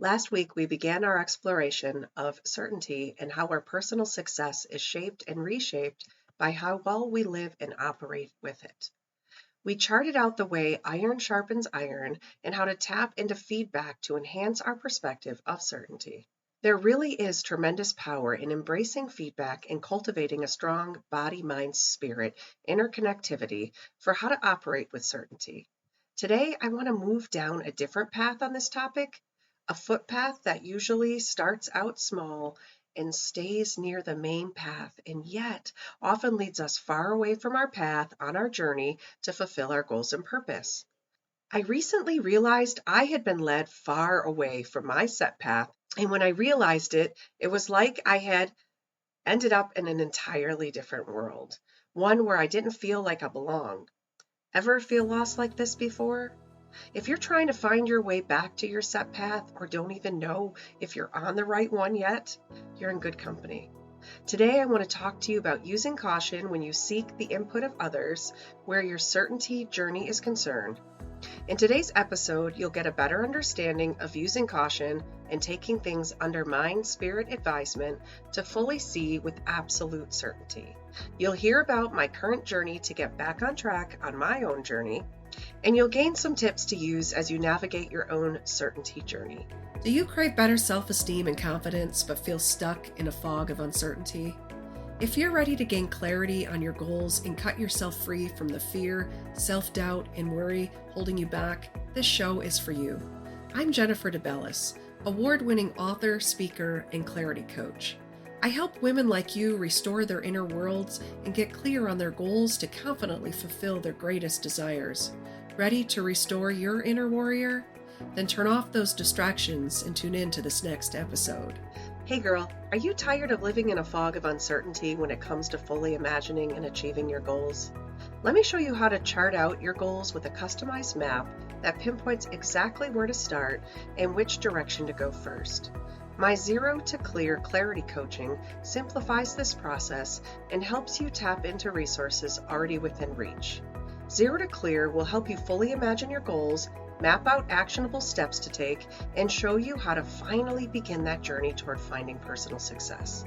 Last week, we began our exploration of certainty and how our personal success is shaped and reshaped by how well we live and operate with it. We charted out the way iron sharpens iron and how to tap into feedback to enhance our perspective of certainty. There really is tremendous power in embracing feedback and cultivating a strong body, mind, spirit interconnectivity for how to operate with certainty. Today, I want to move down a different path on this topic, a footpath that usually starts out small and stays near the main path, and yet often leads us far away from our path on our journey to fulfill our goals and purpose. I recently realized I had been led far away from my set path, and when I realized it, it was like I had ended up in an entirely different world, one where I didn't feel like I belonged. Ever feel lost like this before? If you're trying to find your way back to your set path or don't even know if you're on the right one yet, you're in good company. Today, I want to talk to you about using caution when you seek the input of others where your certainty journey is concerned. In today's episode, you'll get a better understanding of using caution and taking things under mind spirit advisement to fully see with absolute certainty. You'll hear about my current journey to get back on track on my own journey, and you'll gain some tips to use as you navigate your own certainty journey. Do you crave better self-esteem and confidence but feel stuck in a fog of uncertainty? If you're ready to gain clarity on your goals and cut yourself free from the fear, self-doubt, and worry holding you back, this show is for you. I'm Jennifer DeBellis, award-winning author, speaker, and clarity coach. I help women like you restore their inner worlds and get clear on their goals to confidently fulfill their greatest desires. Ready to restore your inner warrior? Then turn off those distractions and tune in to this next episode. Hey girl, are you tired of living in a fog of uncertainty when it comes to fully imagining and achieving your goals? Let me show you how to chart out your goals with a customized map that pinpoints exactly where to start and which direction to go first. My Zero to Clear Clarity Coaching simplifies this process and helps you tap into resources already within reach. Zero to Clear will help you fully imagine your goals, map out actionable steps to take, and show you how to finally begin that journey toward finding personal success.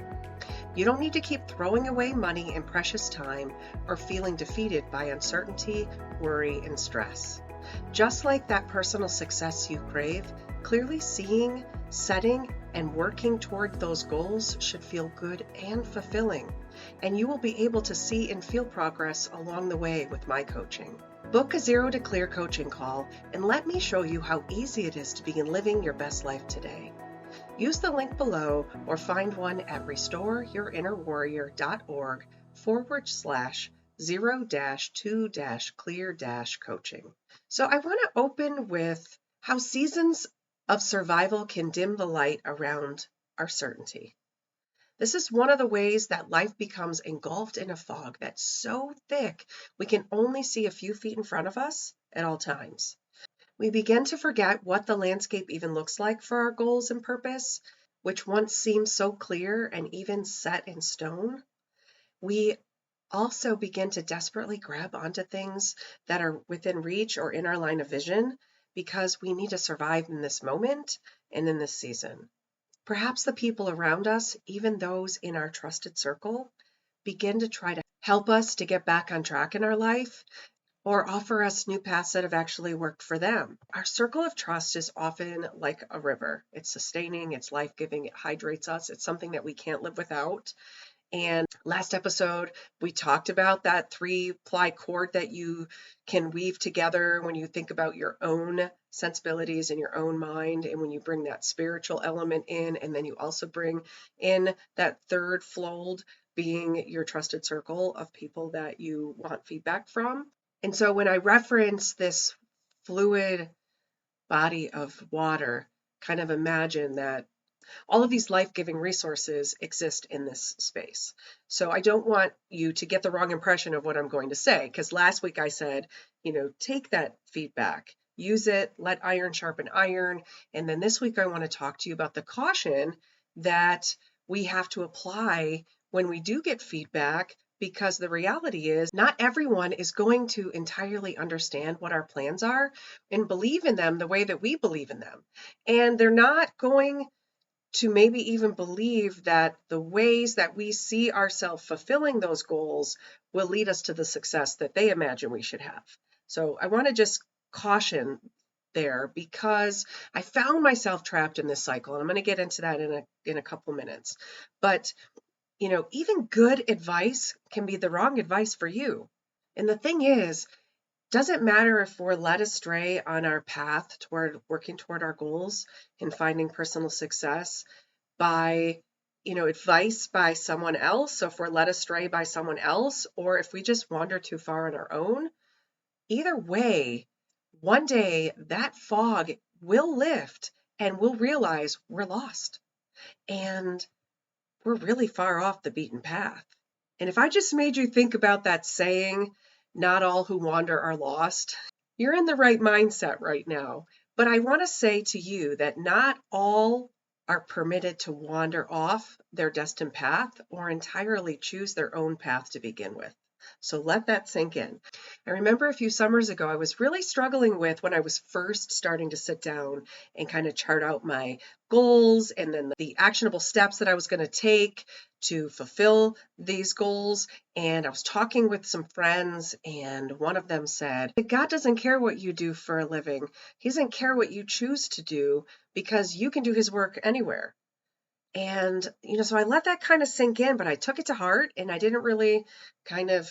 You don't need to keep throwing away money and precious time or feeling defeated by uncertainty, worry, and stress. Just like that personal success you crave, clearly seeing, setting, and working toward those goals should feel good and fulfilling, and you will be able to see and feel progress along the way with my coaching. Book a Zero to Clear coaching call and let me show you how easy it is to begin living your best life today. Use the link below or find one at restoreYourInnerWarrior.org/0-2-clear-coaching. So I want to open with how seasons of survival can dim the light around our certainty. This is one of the ways that life becomes engulfed in a fog that's so thick we can only see a few feet in front of us at all times. We begin to forget what the landscape even looks like for our goals and purpose, which once seemed so clear and even set in stone. We also begin to desperately grab onto things that are within reach or in our line of vision because we need to survive in this moment and in this season. Perhaps the people around us, even those in our trusted circle, begin to try to help us to get back on track in our life or offer us new paths that have actually worked for them. Our circle of trust is often like a river. It's sustaining, it's life-giving, it hydrates us. It's something that we can't live without. And last episode, we talked about that 3-ply cord that you can weave together when you think about your own sensibilities and your own mind, and when you bring that spiritual element in, and then you also bring in that third fold being your trusted circle of people that you want feedback from. And so when I reference this fluid body of water, kind of imagine that all of these life-giving resources exist in this space. So I don't want you to get the wrong impression of what I'm going to say, because last week I said, take that feedback, use it, let iron sharpen iron. And then this week I want to talk to you about the caution that we have to apply when we do get feedback, because the reality is not everyone is going to entirely understand what our plans are and believe in them the way that we believe in them. And they're not going to maybe even believe that the ways that we see ourselves fulfilling those goals will lead us to the success that they imagine we should have. So I want to just caution there because I found myself trapped in this cycle, and I'm going to get into that in a couple minutes. But even good advice can be the wrong advice for you. And the thing is, doesn't matter if we're led astray on our path toward working toward our goals and finding personal success by, advice by someone else. So if we're led astray by someone else, or if we just wander too far on our own, either way, one day that fog will lift and we'll realize we're lost and we're really far off the beaten path. And if I just made you think about that saying, not all who wander are lost, you're in the right mindset right now. But I want to say to you that not all are permitted to wander off their destined path or entirely choose their own path to begin with. So let that sink in. I remember a few summers ago, I was really struggling with when I was first starting to sit down and kind of chart out my goals and then the actionable steps that I was going to take to fulfill these goals. And I was talking with some friends, and one of them said, God doesn't care what you do for a living. He doesn't care what you choose to do because you can do his work anywhere. And, so I let that kind of sink in, but I took it to heart and I didn't really kind of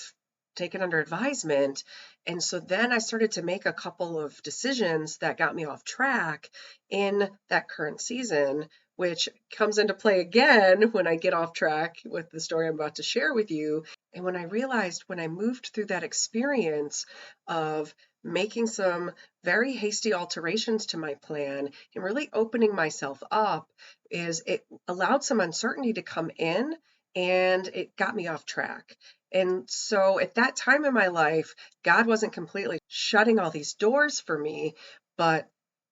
take it under advisement. And so then I started to make a couple of decisions that got me off track in that current season, which comes into play again when I get off track with the story I'm about to share with you. And when I realized when I moved through that experience of making some very hasty alterations to my plan and really opening myself up, is it allowed some uncertainty to come in and it got me off track. And so at that time in my life, God wasn't completely shutting all these doors for me, but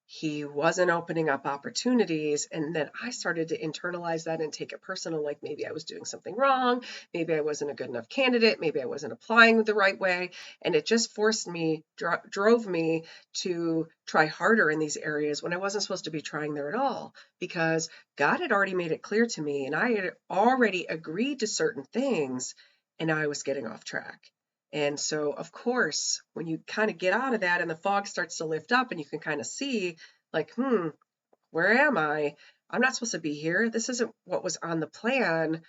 he wasn't opening up opportunities. And then I started to internalize that and take it personal, like maybe I was doing something wrong, maybe I wasn't a good enough candidate, maybe I wasn't applying the right way. And it just forced me, drove me to try harder in these areas when I wasn't supposed to be trying there at all, because God had already made it clear to me and I had already agreed to certain things and I was getting off track. And so, of course, when you kind of get out of that and the fog starts to lift up and you can kind of see, like, where am I? I'm not supposed to be here. This isn't what was on the plan.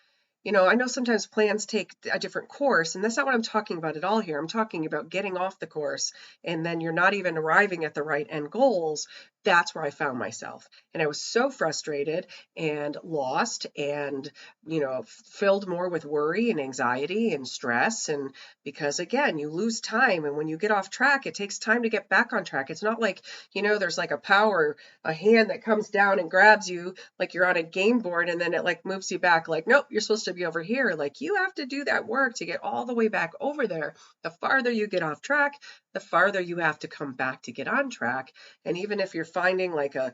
I know sometimes plans take a different course, and that's not what I'm talking about at all here. I'm talking about getting off the course, and then you're not even arriving at the right end goals. That's where I found myself. And I was so frustrated and lost and, filled more with worry and anxiety and stress. And because, again, you lose time. And when you get off track, it takes time to get back on track. It's not like, there's like a hand that comes down and grabs you like you're on a game board and then it like moves you back like, nope, you're supposed to be over here. Like you have to do that work to get all the way back over there. The farther you get off track, the farther you have to come back to get on track. And even if you're finding like a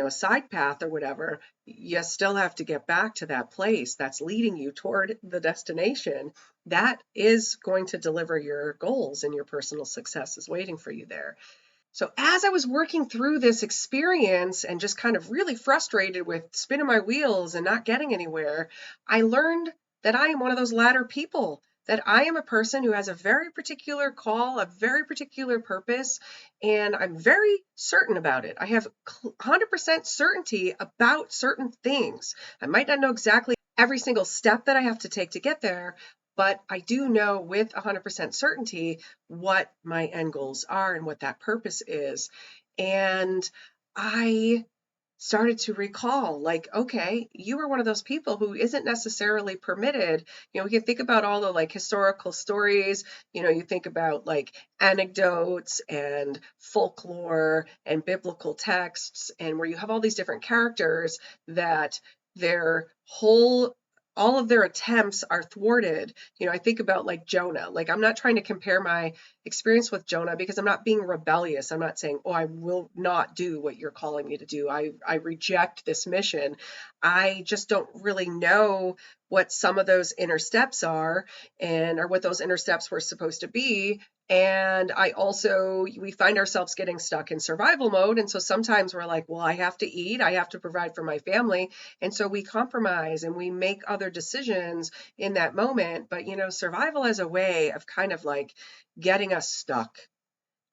side path or whatever, you still have to get back to that place that's leading you toward the destination that is going to deliver your goals, and your personal success is waiting for you there. So as I was working through this experience and just kind of really frustrated with spinning my wheels and not getting anywhere, I learned that I am one of those latter people, that I am a person who has a very particular call, a very particular purpose, and I'm very certain about it. I have 100% certainty about certain things. I might not know exactly every single step that I have to take to get there, but I do know with 100% certainty what my end goals are and what that purpose is. And I started to recall, like, okay, you are one of those people who isn't necessarily permitted. We can think about all the like historical stories, you think about like anecdotes and folklore and biblical texts, and where you have all these different characters that their whole all of their attempts are thwarted. I think about like Jonah. Like, I'm not trying to compare my experience with Jonah because I'm not being rebellious. I'm not saying, oh, I will not do what you're calling me to do. I reject this mission. I just don't really know what some of those inner steps are, and or what those inner steps were supposed to be. And we find ourselves getting stuck in survival mode. And so sometimes we're like, well, I have to eat, I have to provide for my family. And so we compromise and we make other decisions in that moment. But, survival has a way of kind of like getting us stuck.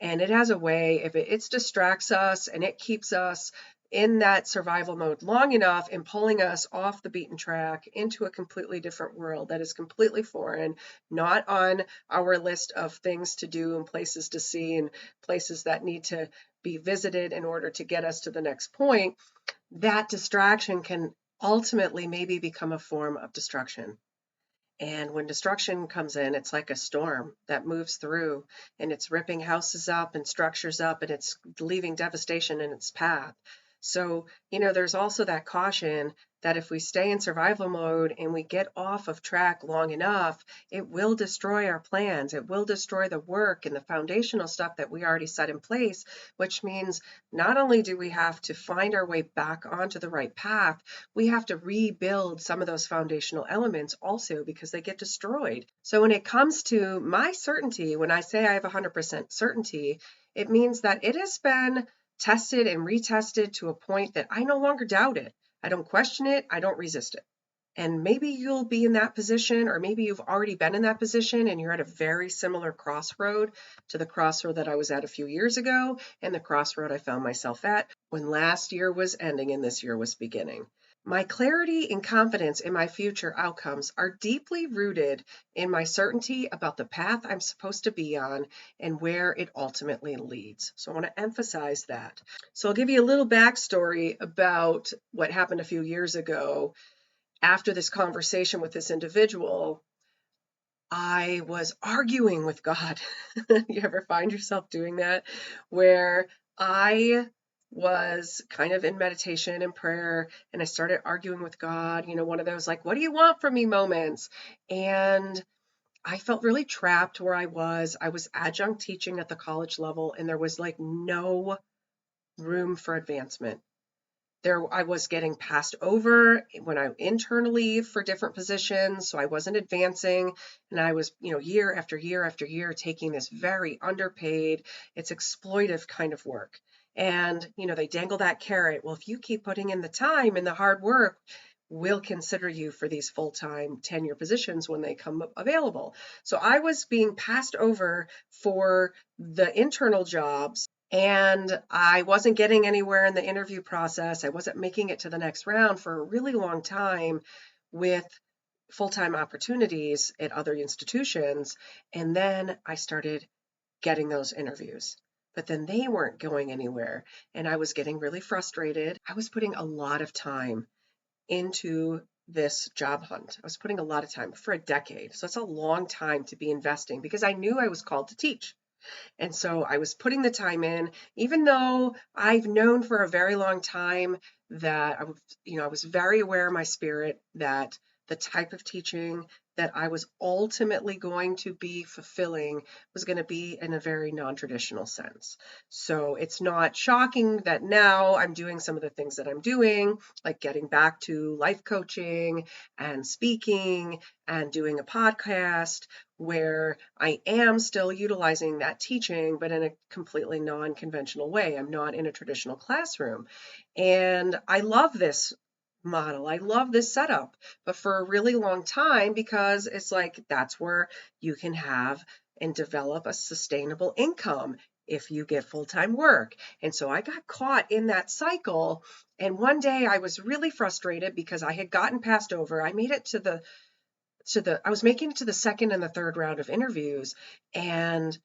And it has a way, if it distracts us and it keeps us in that survival mode long enough and pulling us off the beaten track into a completely different world that is completely foreign, not on our list of things to do and places to see and places that need to be visited in order to get us to the next point, that distraction can ultimately maybe become a form of destruction. And when destruction comes in, it's like a storm that moves through, and it's ripping houses up and structures up, and it's leaving devastation in its path. So, there's also that caution that if we stay in survival mode and we get off of track long enough, it will destroy our plans. It will destroy the work and the foundational stuff that we already set in place, which means not only do we have to find our way back onto the right path, we have to rebuild some of those foundational elements also because they get destroyed. So when it comes to my certainty, when I say I have 100% certainty, it means that it has been tested and retested to a point that I no longer doubt it. I don't question it. I don't resist it. And maybe you'll be in that position, or maybe you've already been in that position and you're at a very similar crossroad to the crossroad that I was at a few years ago and the crossroad I found myself at when last year was ending and this year was beginning. My clarity and confidence in my future outcomes are deeply rooted in my certainty about the path I'm supposed to be on and where it ultimately leads. So I want to emphasize that. So I'll give you a little backstory about what happened a few years ago. After this conversation with this individual, I was arguing with God. You ever find yourself doing that? Where I was kind of in meditation and prayer, and I started arguing with God, one of those like, what do you want from me moments? And I felt really trapped where I was. I was adjunct teaching at the college level, and there was like no room for advancement. I was getting passed over when I internally for different positions, so I wasn't advancing, and I was, year after year after year taking this very underpaid, it's exploitive kind of work. And, they dangle that carrot. Well, if you keep putting in the time and the hard work, we'll consider you for these full-time tenure positions when they come available. So I was being passed over for the internal jobs, and I wasn't getting anywhere in the interview process. I wasn't making it to the next round for a really long time with full-time opportunities at other institutions. And then I started getting those interviews, but then they weren't going anywhere. And I was getting really frustrated. I was putting a lot of time into this job hunt. I was putting a lot of time for a decade. So it's a long time to be investing because I knew I was called to teach. And so I was putting the time in, even though I've known for a very long time that I was very aware in my spirit that the type of teaching that I was ultimately going to be fulfilling was going to be in a very non-traditional sense. So it's not shocking that now I'm doing some of the things that I'm doing, like getting back to life coaching and speaking and doing a podcast where I am still utilizing that teaching, but in a completely non-conventional way. I'm not in a traditional classroom. And I love this model. I love this setup, but for a really long time, because it's like that's where you can have and develop a sustainable income if you get full-time work. And so I got caught in that cycle. And one day I was really frustrated because I had gotten passed over. I made it I was making it to the second and the third round of interviews, and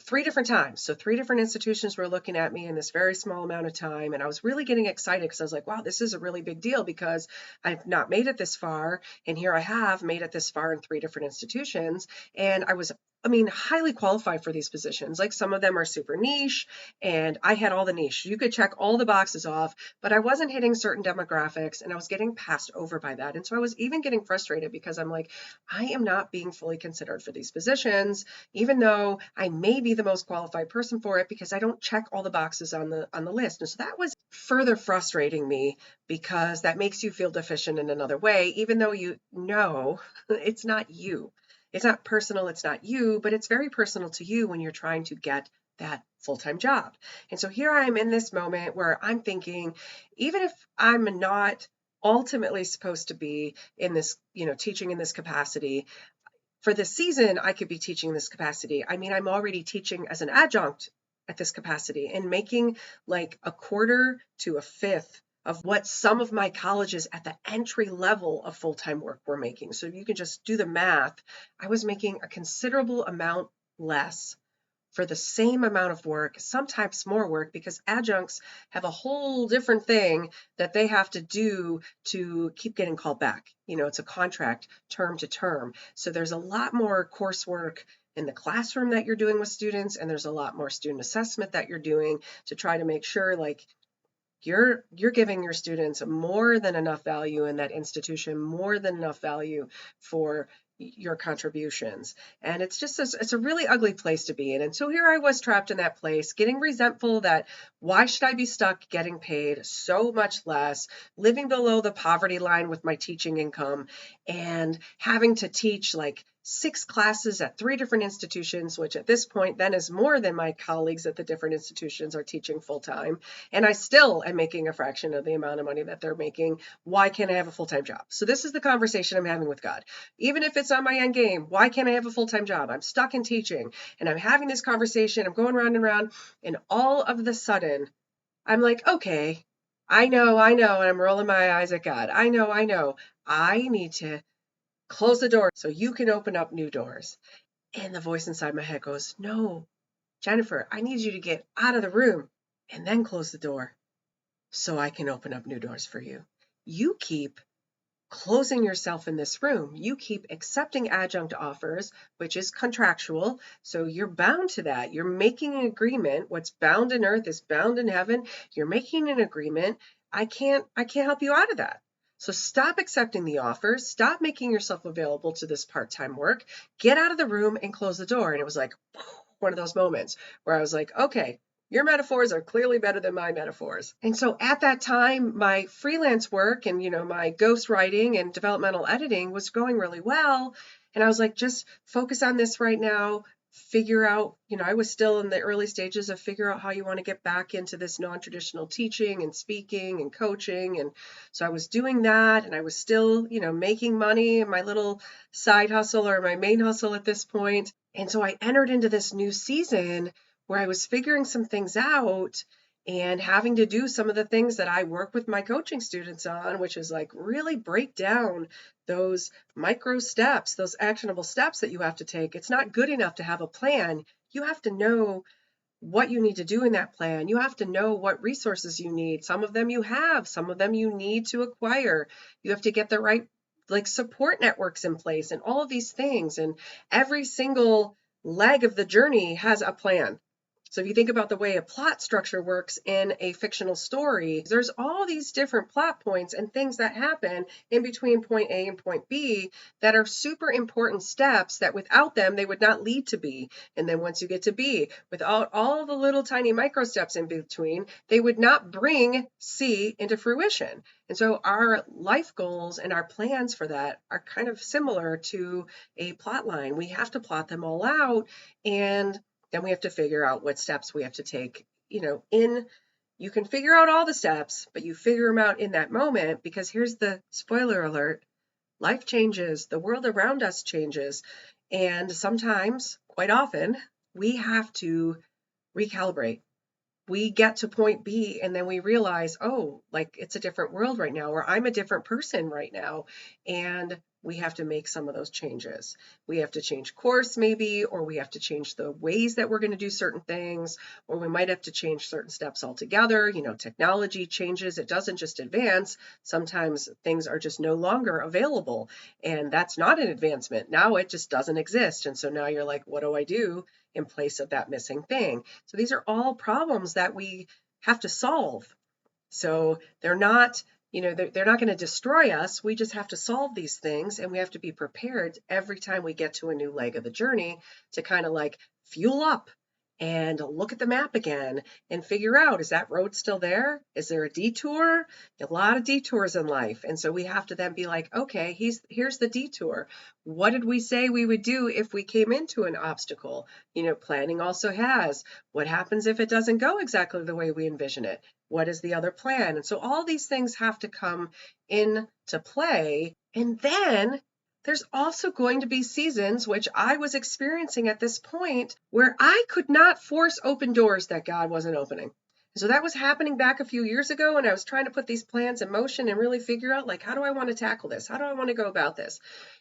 3 different times. So 3 different institutions were looking at me in this very small amount of time. And I was really getting excited because I was like, wow, this is a really big deal because I've not made it this far. And here I have made it this far in 3 different institutions. And I was highly qualified for these positions. Like some of them are super niche, and I had all the niche. You could check all the boxes off, but I wasn't hitting certain demographics and I was getting passed over by that. And so I was even getting frustrated because I'm like, I am not being fully considered for these positions, even though I may be the most qualified person for it because I don't check all the boxes on the list. And so that was further frustrating me because that makes you feel deficient in another way, even though you know it's not you. It's not personal, it's not you, but it's very personal to you when you're trying to get that full-time job. And so here I am in this moment where I'm thinking, even if I'm not ultimately supposed to be in this, teaching in this capacity, for this season, I could be teaching this capacity. I'm already teaching as an adjunct at this capacity and making like a quarter to a fifth of what some of my colleges at the entry level of full-time work were making. So you can just do the math. I was making a considerable amount less for the same amount of work, sometimes more work, because adjuncts have a whole different thing that they have to do to keep getting called back. It's a contract term to term. So there's a lot more coursework in the classroom that you're doing with students, and there's a lot more student assessment that you're doing to try to make sure like you're giving your students more than enough value in that institution, more than enough value for your contributions. And it's a really ugly place to be in. And so here I was trapped in that place, getting resentful that why should I be stuck getting paid so much less, living below the poverty line with my teaching income, and having to teach like 6 classes at 3 different institutions, which at this point then is more than my colleagues at the different institutions are teaching full time. And I still am making a fraction of the amount of money that they're making. Why can't I have a full-time job? So this is the conversation I'm having with God. Even if it's on my end game, why can't I have a full-time job? I'm stuck in teaching and I'm having this conversation. I'm going round and round. And all of the sudden, I'm like, okay, I know. And I'm rolling my eyes at God. I know. I need to close the door so you can open up new doors. And the voice inside my head goes, no, Jennifer, I need you to get out of the room and then close the door so I can open up new doors for you. You keep closing yourself in this room. You keep accepting adjunct offers, which is contractual. So you're bound to that. You're making an agreement. What's bound in earth is bound in heaven. You're making an agreement. I can't help you out of that. So stop accepting the offers. Stop making yourself available to this part-time work. Get out of the room and close the door. And it was like one of those moments where I was like, okay, your metaphors are clearly better than my metaphors. And so at that time, my freelance work and, my ghostwriting and developmental editing was going really well. And I was like, just focus on this right now. Figure out, I was still in the early stages of figure out how you want to get back into this non-traditional teaching and speaking and coaching. And so I was doing that, and I was still, making money in my little side hustle or my main hustle at this point. And so I entered into this new season where I was figuring some things out and having to do some of the things that I work with my coaching students on, which is like really break down those micro steps, those actionable steps that you have to take. It's not good enough to have a plan. You have to know what you need to do in that plan. You have to know what resources you need. Some of them you have, some of them you need to acquire. You have to get the right support networks in place and all of these things. And every single leg of the journey has a plan. So if you think about the way a plot structure works in a fictional story, there's all these different plot points and things that happen in between point A and point B that are super important steps that without them, they would not lead to B. And then once you get to B, without all the little tiny micro steps in between, they would not bring C into fruition. And so our life goals and our plans for that are kind of similar to a plot line. We have to plot them all out, and then we have to figure out what steps we have to take. You can figure out all the steps, but you figure them out in that moment, because here's the spoiler alert: life changes, the world around us changes, and sometimes, quite often, we have to recalibrate. We get to point B and then we realize, oh, like it's a different world right now, or I'm a different person right now. And we have to make some of those changes. We have to change course maybe, or we have to change the ways that we're going to do certain things, or we might have to change certain steps altogether. You know, technology changes. It doesn't just advance. Sometimes things are just no longer available, and that's not an advancement. Now it just doesn't exist. And so now you're like, what do I do in place of that missing thing? So these are all problems that we have to solve. So they're not, they're not going to destroy us. We just have to solve these things, and we have to be prepared every time we get to a new leg of the journey to kind of like fuel up and look at the map again and figure out, is that road still there? Is there a detour? A lot of detours in life. And so we have to then be like, okay, here's the detour. What did we say we would do if we came into an obstacle? Planning also has, what happens if it doesn't go exactly the way we envision it? What is the other plan? And so all these things have to come into play. And then there's also going to be seasons, which I was experiencing at this point, where I could not force open doors that God wasn't opening. So that was happening back a few years ago, and I was trying to put these plans in motion and really figure out, like, how do I want to tackle this? How do I want to go about this?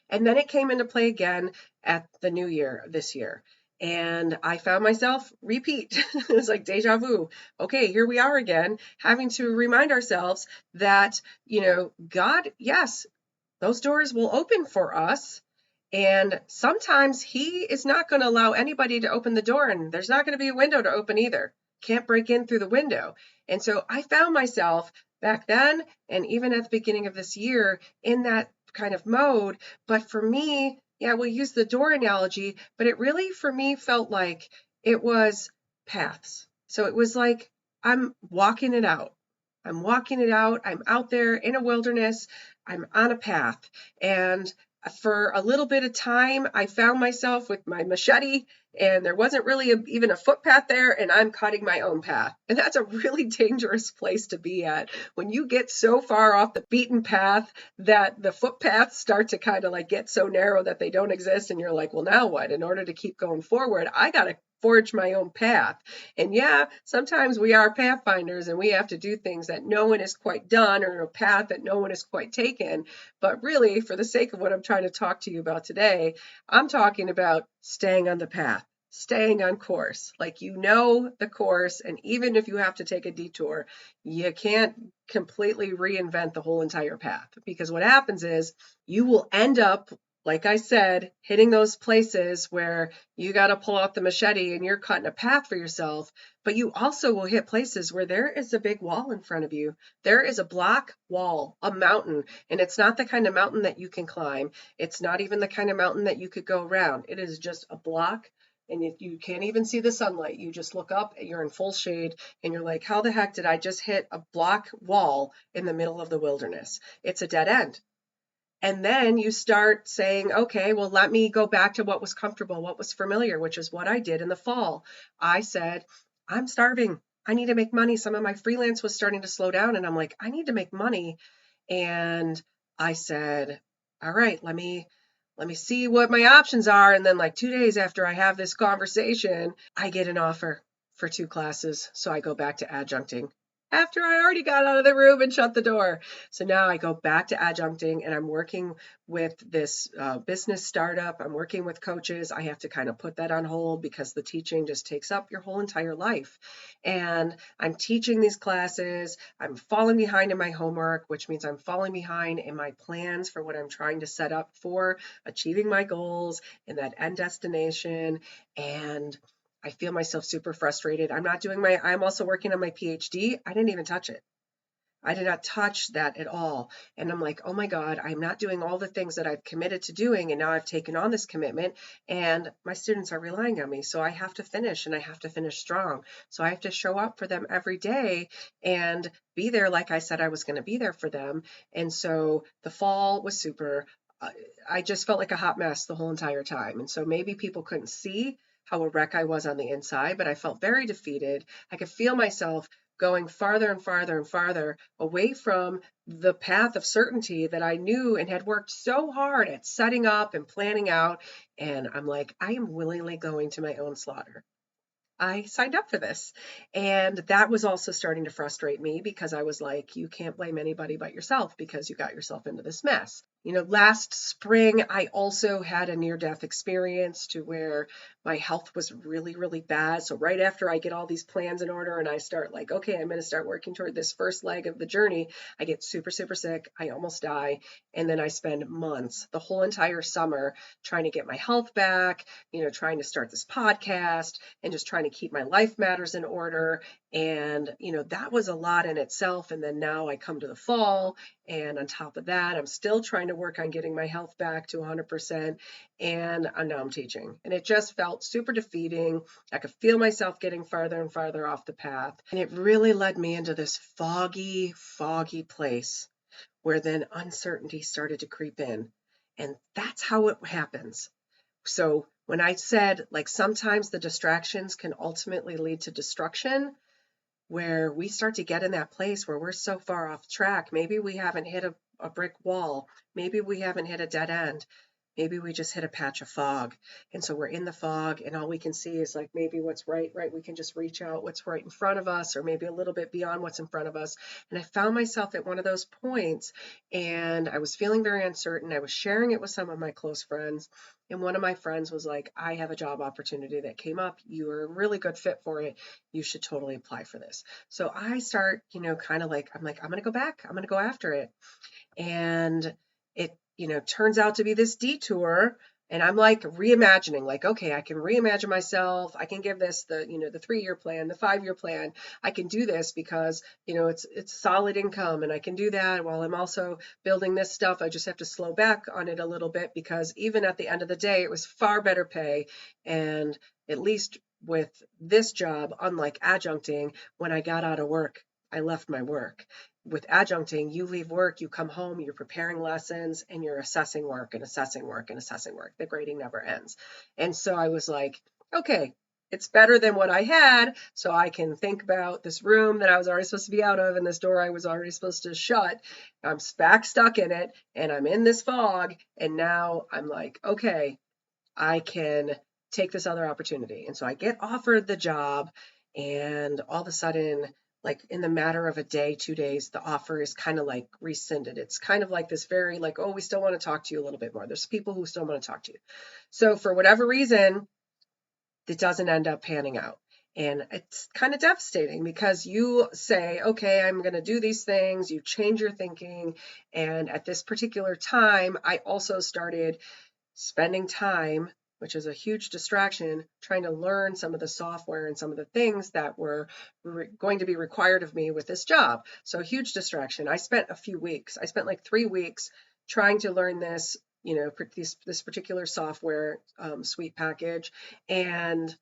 And then it came into play again at the new year, this year. And I found myself repeat. It was like deja vu. Okay, here we are again, having to remind ourselves that, God, yes, those doors will open for us. And sometimes he is not going to allow anybody to open the door, and there's not going to be a window to open either. Can't break in through the window. And so I found myself back then, and even at the beginning of this year, in that kind of mode. But for me, yeah, we'll use the door analogy, but it really for me felt like it was paths. So it was like I'm walking it out. I'm walking it out. I'm out there in a wilderness. I'm on a path. And for a little bit of time, I found myself with my machete, and there wasn't really even a footpath there, and I'm cutting my own path. And that's a really dangerous place to be at. When you get so far off the beaten path that the footpaths start to kind of like get so narrow that they don't exist, and you're like, well, now what? In order to keep going forward, I got to forge my own path. And yeah, sometimes we are pathfinders and we have to do things that no one has quite done, or a path that no one has quite taken. But really, for the sake of what I'm trying to talk to you about today, I'm talking about staying on the path, staying on course. Like, the course, and even if you have to take a detour, you can't completely reinvent the whole entire path, because what happens is you will end up, like I said, hitting those places where you got to pull out the machete and you're cutting a path for yourself. But you also will hit places where there is a big wall in front of you. There is a block wall, a mountain, and it's not the kind of mountain that you can climb. It's not even the kind of mountain that you could go around. It is just a block, and you can't even see the sunlight. You just look up, you're in full shade, and you're like, how the heck did I just hit a block wall in the middle of the wilderness? It's a dead end. And then you start saying, okay, well, let me go back to what was comfortable, what was familiar, which is what I did in the fall. I said, I'm starving. I need to make money. Some of my freelance was starting to slow down, and I'm like, I need to make money. And I said, all right, let me see what my options are. And then like 2 days after I have this conversation, I get an offer for 2 classes. So I go back to adjuncting after I already got out of the room and shut the door. So now I go back to adjuncting, and I'm working with this business startup. I'm working with coaches. I have to kind of put that on hold because the teaching just takes up your whole entire life. And I'm teaching these classes. I'm falling behind in my homework, which means I'm falling behind in my plans for what I'm trying to set up for achieving my goals and that end destination. And I feel myself super frustrated. I'm also working on my PhD. I didn't even touch it. I did not touch that at all. And I'm like, oh my God, I'm not doing all the things that I've committed to doing. And now I've taken on this commitment, and my students are relying on me. So I have to finish, and I have to finish strong. So I have to show up for them every day and be there like I said I was going to be there for them. And so the fall was super. I just felt like a hot mess the whole entire time. And so maybe people couldn't see how a wreck I was on the inside, but I felt very defeated. I could feel myself going farther and farther and farther away from the path of certainty that I knew and had worked so hard at setting up and planning out. And I'm like, I am willingly going to my own slaughter. I signed up for this. And that was also starting to frustrate me, because I was like, you can't blame anybody but yourself because you got yourself into this mess. Last spring, I also had a near-death experience to where my health was really, really bad. So right after I get all these plans in order and I start like, okay, I'm going to start working toward this first leg of the journey, I get super, super sick. I almost die. And then I spend months, the whole entire summer, trying to get my health back, trying to start this podcast and just trying to keep my life matters in order. And, that was a lot in itself. And then now I come to the fall, and on top of that, I'm still trying to work on getting my health back to 100%. And now I'm teaching. And it just felt super defeating. I could feel myself getting farther and farther off the path. And it really led me into this foggy, foggy place where then uncertainty started to creep in. And that's how it happens. So when I said, like, sometimes the distractions can ultimately lead to destruction, where we start to get in that place where we're so far off track. Maybe we haven't hit a brick wall. Maybe we haven't hit a dead end. Maybe we just hit a patch of fog. And so we're in the fog and all we can see is like maybe what's right. We can just reach out what's right in front of us or maybe a little bit beyond what's in front of us. And I found myself at one of those points and I was feeling very uncertain. I was sharing it with some of my close friends. And one of my friends was like, I have a job opportunity that came up. You are a really good fit for it. You should totally apply for this. So I start, kind of like, I'm going to go back. I'm going to go after it. And it, turns out to be this detour. And I'm like reimagining, like, okay, I can reimagine myself. I can give this the 3-year plan, the 5-year plan. I can do this because, it's solid income and I can do that while I'm also building this stuff. I just have to slow back on it a little bit because even at the end of the day, it was far better pay. And at least with this job, unlike adjuncting, when I got out of work, I left my work. With adjuncting, you leave work, you come home, you're preparing lessons, and you're assessing work and assessing work and assessing work. The grading never ends. And so I was like, okay, it's better than what I had, so I can think about this room that I was already supposed to be out of and this door I was already supposed to shut. I'm back stuck in it, and I'm in this fog, and now I'm like, okay, I can take this other opportunity. And so I get offered the job, and all of a sudden, like in the matter of a day, 2 days, the offer is kind of like rescinded. It's kind of like this very like, oh, we still want to talk to you a little bit more. There's people who still want to talk to you. So for whatever reason, it doesn't end up panning out. And it's kind of devastating because you say, okay, I'm going to do these things. You change your thinking. And at this particular time, I also started spending time, which is a huge distraction, trying to learn some of the software and some of the things that were going to be required of me with this job. So a huge distraction. I spent a few weeks. I spent like 3 weeks trying to learn this, this particular software suite package, and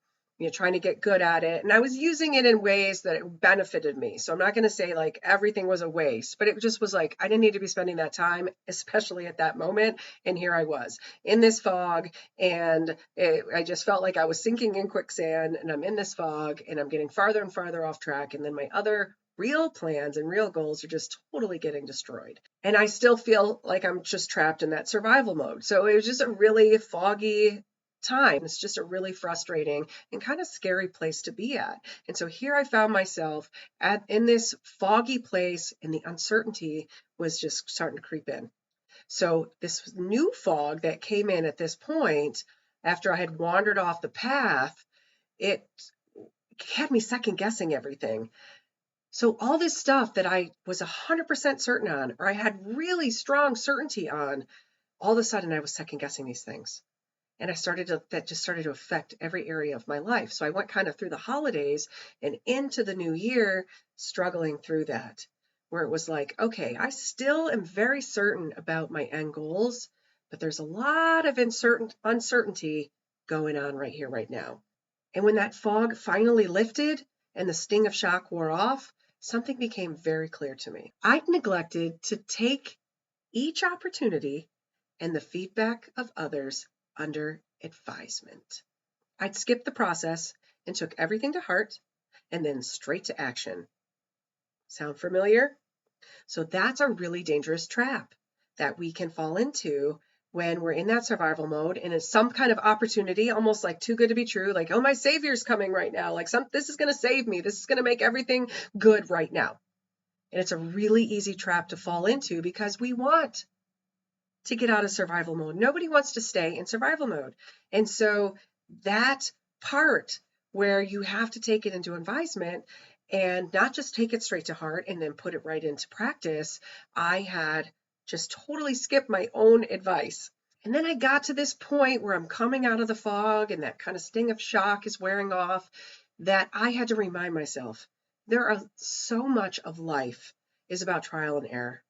trying to get good at it. And I was using it in ways that it benefited me. So I'm not going to say like everything was a waste, but it just was like, I didn't need to be spending that time, especially at that moment. And here I was in this fog, and I just felt like I was sinking in quicksand, and I'm in this fog and I'm getting farther and farther off track. And then my other real plans and real goals are just totally getting destroyed. And I still feel like I'm just trapped in that survival mode. So it was just a really foggy time. It's just a really frustrating and kind of scary place to be at. And so here I found myself in this foggy place, and the uncertainty was just starting to creep in. So this new fog that came in at this point, after I had wandered off the path, it had me second guessing everything. So all this stuff that I was 100% certain on, or I had really strong certainty on, all of a sudden I was second guessing these things. And that just started to affect every area of my life. So I went kind of through the holidays and into the new year, struggling through that, where it was like, okay, I still am very certain about my end goals, but there's a lot of uncertainty going on right here, right now. And when that fog finally lifted and the sting of shock wore off, something became very clear to me. I'd neglected to take each opportunity and the feedback of others under advisement. I'd skipped the process and took everything to heart and then straight to action. Sound familiar? So that's a really dangerous trap that we can fall into when we're in that survival mode and it's some kind of opportunity, almost like too good to be true, like, oh, my savior's coming right now. Like this is going to save me. This is going to make everything good right now. And it's a really easy trap to fall into because we want to get out of survival mode. Nobody wants to stay in survival mode. And so that part where you have to take it into advisement and not just take it straight to heart and then put it right into practice, I had just totally skipped my own advice. And then I got to this point where I'm coming out of the fog and that kind of sting of shock is wearing off, that I had to remind myself there are so much of life is about trial and error,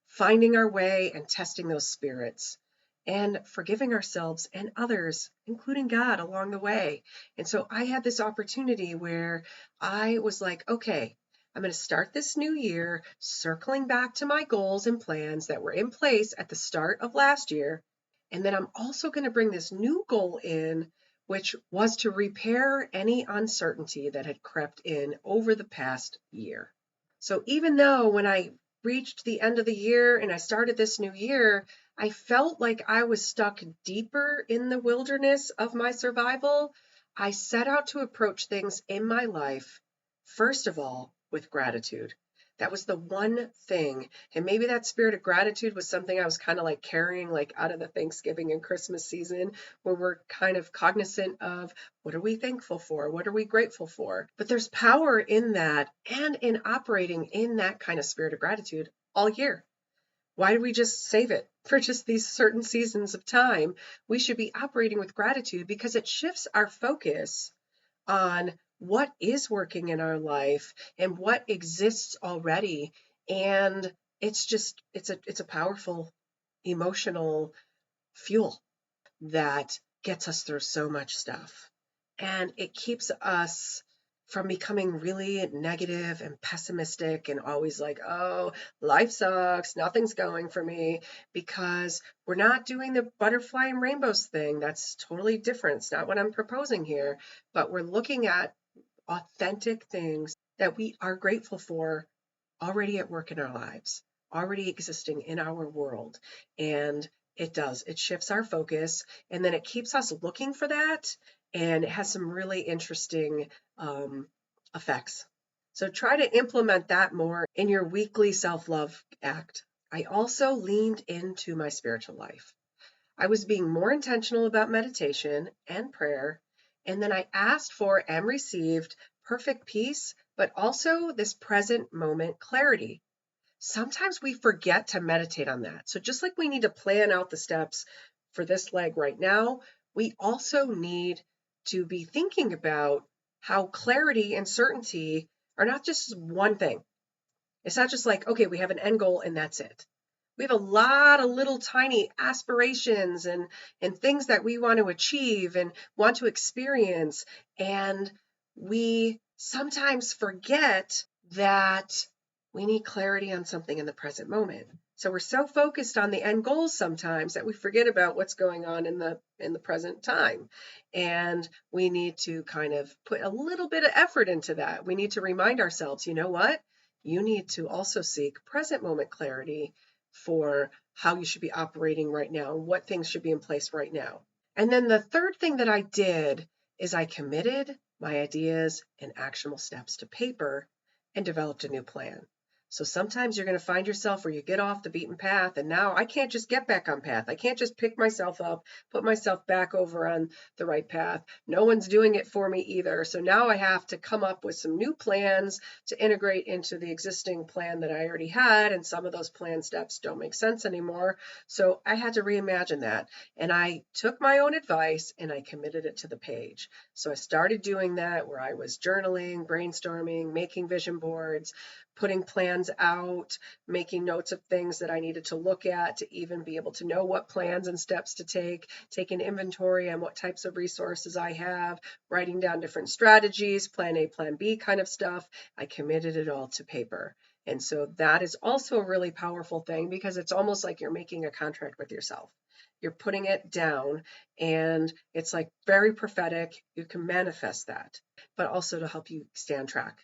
finding our way and testing those spirits, and forgiving ourselves and others, including God, along the way. And so I had this opportunity where I was like, okay, I'm going to start this new year circling back to my goals and plans that were in place at the start of last year. And then I'm also going to bring this new goal in, which was to repair any uncertainty that had crept in over the past year. So even though when I reached the end of the year and I started this new year, I felt like I was stuck deeper in the wilderness of my survival, I set out to approach things in my life, first of all, with gratitude. That was the one thing. And maybe that spirit of gratitude was something I was kind of like carrying like out of the Thanksgiving and Christmas season, where we're kind of cognizant of what are we thankful for? What are we grateful for? But there's power in that and in operating in that kind of spirit of gratitude all year. Why do we just save it for just these certain seasons of time? We should be operating with gratitude because it shifts our focus on what is working in our life and what exists already. And it's a powerful emotional fuel that gets us through so much stuff. And it keeps us from becoming really negative and pessimistic and always like, oh, life sucks, nothing's going for me, because we're not doing the butterfly and rainbows thing. That's totally different. It's not what I'm proposing here, but we're looking at authentic things that we are grateful for already at work in our lives, already existing in our world. And it shifts our focus, and then it keeps us looking for that, and it has some really interesting effects. So try to implement that more in your weekly self-love act. I also leaned into my spiritual life. I was being more intentional about meditation and prayer, and then I asked for and received perfect peace, but also this present moment clarity. Sometimes we forget to meditate on that. So just like we need to plan out the steps for this leg right now, we also need to be thinking about how clarity and certainty are not just one thing. It's not just like, okay, we have an end goal and that's it. We have a lot of little tiny aspirations and things that we want to achieve and want to experience. And we sometimes forget that we need clarity on something in the present moment. So we're so focused on the end goals sometimes that we forget about what's going on in the present time. And we need to kind of put a little bit of effort into that. We need to remind ourselves, you know what? You need to also seek present moment clarity for how you should be operating right now, what things should be in place right now. And then the third thing that I did is I committed my ideas and actionable steps to paper and developed a new plan. So sometimes you're going to find yourself where you get off the beaten path, and now I can't just get back on path. I can't just pick myself up, put myself back over on the right path. No one's doing it for me either. So now I have to come up with some new plans to integrate into the existing plan that I already had, and some of those plan steps don't make sense anymore. So I had to reimagine that, and I took my own advice and I committed it to the page. So I started doing that, where I was journaling, brainstorming, making vision boards, putting plans out, making notes of things that I needed to look at to even be able to know what plans and steps to take, taking inventory on what types of resources I have, writing down different strategies, plan A, plan B kind of stuff. I committed it all to paper. And so that is also a really powerful thing, because it's almost like you're making a contract with yourself. You're putting it down, and it's like very prophetic. You can manifest that, but also to help you stay on track.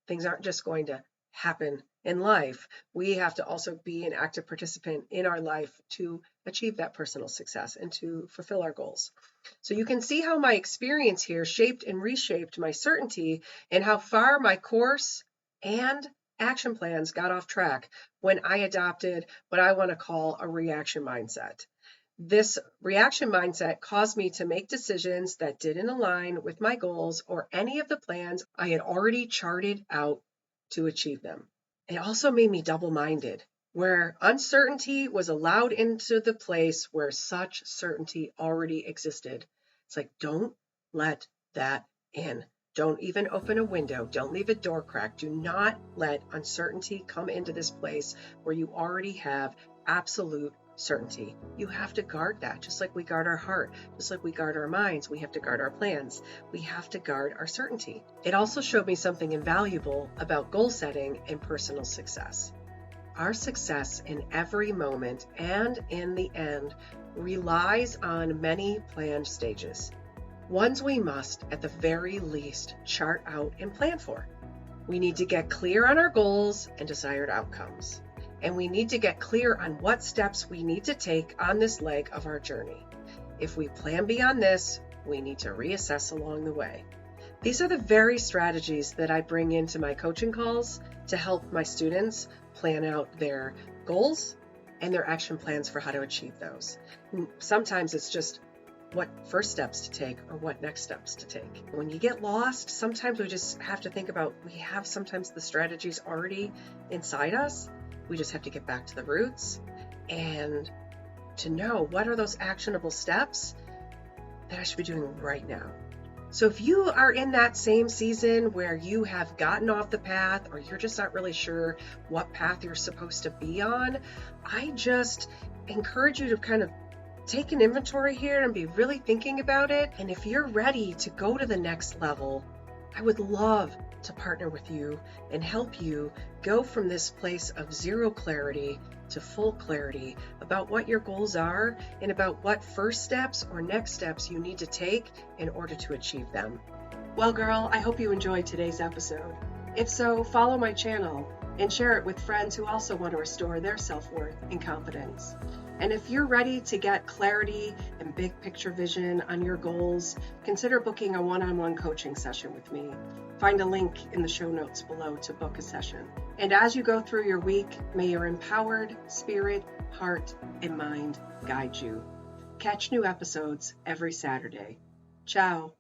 Things aren't just going to happen in life. We have to also be an active participant in our life to achieve that personal success and to fulfill our goals. So you can see how my experience here shaped and reshaped my certainty, and how far my course and action plans got off track when I adopted what I want to call a reaction mindset. This reaction mindset caused me to make decisions that didn't align with my goals or any of the plans I had already charted out to achieve them. It also made me double-minded, where uncertainty was allowed into the place where such certainty already existed. It's like, don't let that in. Don't even open a window. Don't leave a door crack. Do not let uncertainty come into this place where you already have absolute certainty. You have to guard that, just like we guard our heart, just like we guard our minds. We have to guard our plans. We have to guard our certainty. It also showed me something invaluable about goal setting and personal success. Our success in every moment and in the end relies on many planned stages, ones we must, at the very least, chart out and plan for. We need to get clear on our goals and desired outcomes. And we need to get clear on what steps we need to take on this leg of our journey. If we plan beyond this, we need to reassess along the way. These are the very strategies that I bring into my coaching calls to help my students plan out their goals and their action plans for how to achieve those. Sometimes it's just what first steps to take or what next steps to take. When you get lost, sometimes we just have to think about, we have sometimes the strategies already inside us. We just have to get back to the roots and to know what are those actionable steps that I should be doing right now. So if you are in that same season where you have gotten off the path or you're just not really sure what path you're supposed to be on, I just encourage you to kind of take an inventory here and be really thinking about it. And if you're ready to go to the next level, I would love to partner with you and help you go from this place of zero clarity to full clarity about what your goals are and about what first steps or next steps you need to take in order to achieve them. Well, girl, I hope you enjoyed today's episode. If so, follow my channel and share it with friends who also want to restore their self-worth and confidence. And if you're ready to get clarity and big picture vision on your goals, consider booking a one-on-one coaching session with me. Find a link in the show notes below to book a session. And as you go through your week, may your empowered spirit, heart, and mind guide you. Catch new episodes every Saturday. Ciao.